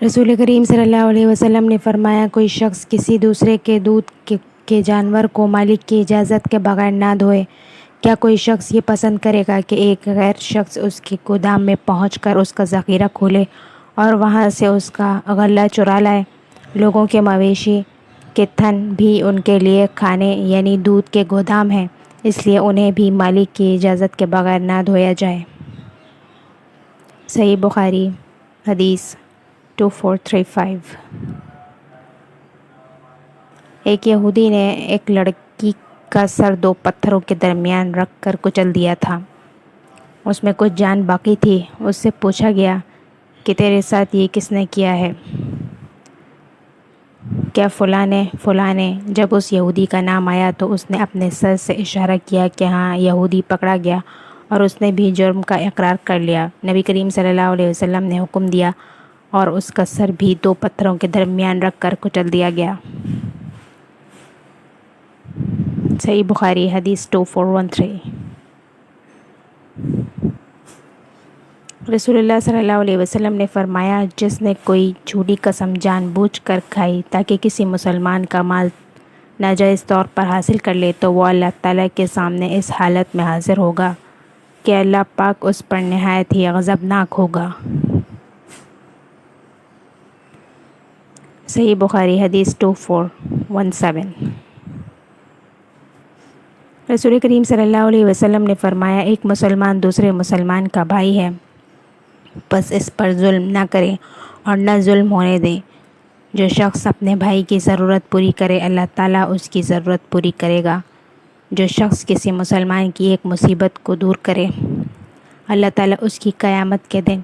رسول کریم صلی اللہ علیہ وسلم نے فرمایا، کوئی شخص کسی دوسرے کے دودھ کے جانور کو مالک کی اجازت کے بغیر نہ دھوئے۔ کیا کوئی شخص یہ پسند کرے گا کہ ایک غیر شخص اس کے گودام میں پہنچ کر اس کا ذخیرہ کھولے اور وہاں سے اس کا غلہ چرا لائے؟ لوگوں کے مویشی کے تھن بھی ان کے لیے کھانے یعنی دودھ کے گودام ہیں، اس لیے انہیں بھی مالک کی اجازت کے بغیر نہ دھویا جائے۔ صحیح بخاری حدیث 2435۔ ایک یہودی نے ایک لڑکی کا سر دو پتھروں کے درمیان رکھ کر کچل دیا تھا۔ اس میں کچھ جان باقی تھی۔ اس سے پوچھا گیا کہ تیرے ساتھ یہ کس نے کیا ہے؟ کیا فلاں نے؟ جب اس یہودی کا نام آیا تو اس نے اپنے سر سے اشارہ کیا کہ ہاں، یہودی پکڑا گیا اور اس نے بھی جرم کا اقرار کر لیا۔ نبی کریم صلی اللہ علیہ وسلم نے حکم دیا اور اس کا سر بھی دو پتھروں کے درمیان رکھ کر کچل دیا گیا۔ صحیح بخاری حدیث 2413۔ رسول اللہ صلی اللہ علیہ وسلم نے فرمایا، جس نے کوئی جھوٹی قسم جان بوجھ کر کھائی تاکہ کسی مسلمان کا مال ناجائز طور پر حاصل کر لے تو وہ اللہ تعالیٰ کے سامنے اس حالت میں حاضر ہوگا کہ اللہ پاک اس پر نہایت ہی غضبناک ہوگا۔ صحیح بخاری حدیث 2417۔ رسول کریم صلی اللہ علیہ وسلم نے فرمایا، ایک مسلمان دوسرے مسلمان کا بھائی ہے، بس اس پر ظلم نہ کرے اور نہ ظلم ہونے دے۔ جو شخص اپنے بھائی کی ضرورت پوری کرے اللہ تعالیٰ اس کی ضرورت پوری کرے گا۔ جو شخص کسی مسلمان کی ایک مصیبت کو دور کرے اللہ تعالیٰ اس کی قیامت کے دن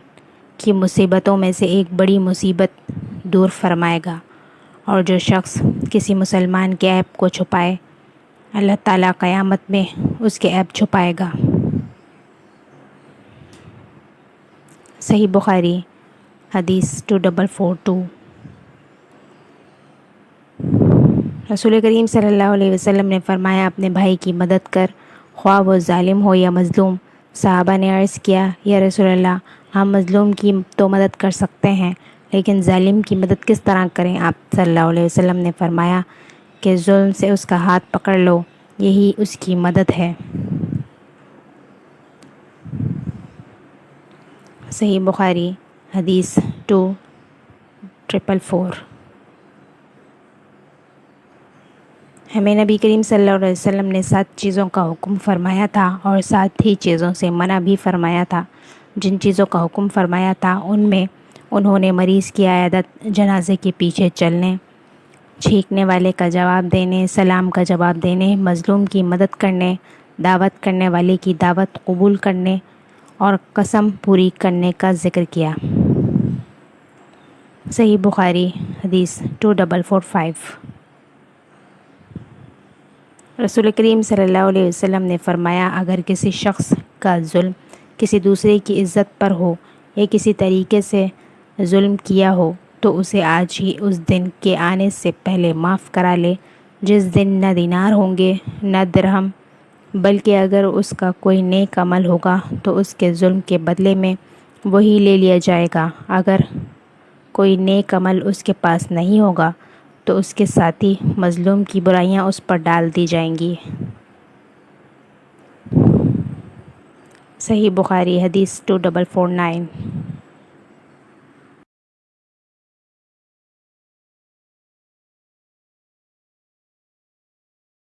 کی مصیبتوں میں سے ایک بڑی مصیبت دور فرمائے گا، اور جو شخص کسی مسلمان کے عیب کو چھپائے اللہ تعالیٰ قیامت میں اس کے عیب چھپائے گا۔ صحیح بخاری حدیث 2442۔ رسول کریم صلی اللہ علیہ وسلم نے فرمایا، اپنے بھائی کی مدد کر، خواہ وہ ظالم ہو یا مظلوم۔ صحابہ نے عرض کیا، یا رسول اللہ، ہم مظلوم کی تو مدد کر سکتے ہیں، لیکن ظالم کی مدد کس طرح کریں؟ آپ صلی اللہ علیہ وسلم نے فرمایا کہ ظلم سے اس کا ہاتھ پکڑ لو، یہی اس کی مدد ہے۔ صحیح بخاری حدیث 2444۔ ہمیں نبی کریم صلی اللہ علیہ وسلم نے 7 چیزوں کا حکم فرمایا تھا اور 7 ہی چیزوں سے منع بھی فرمایا تھا۔ جن چیزوں کا حکم فرمایا تھا ان میں انہوں نے مریض کی عیادت، جنازے کے پیچھے چلنے، چھینکنے والے کا جواب دینے، سلام کا جواب دینے، مظلوم کی مدد کرنے، دعوت کرنے والے کی دعوت قبول کرنے اور قسم پوری کرنے کا ذکر کیا۔ صحیح بخاری حدیث 2445۔ رسول کریم صلی اللہ علیہ وسلم نے فرمایا، اگر کسی شخص کا ظلم کسی دوسرے کی عزت پر ہو یا کسی طریقے سے ظلم کیا ہو تو اسے آج ہی اس دن کے آنے سے پہلے معاف کرا لے جس دن نہ دینار ہوں گے نہ درہم، بلکہ اگر اس کا کوئی نیک عمل ہوگا تو اس کے ظلم کے بدلے میں وہی لے لیا جائے گا۔ اگر کوئی نیک عمل اس کے پاس نہیں ہوگا تو اس کے ساتھی مظلوم کی برائیاں اس پر ڈال دی جائیں گی۔ صحیح بخاری حدیث 2449۔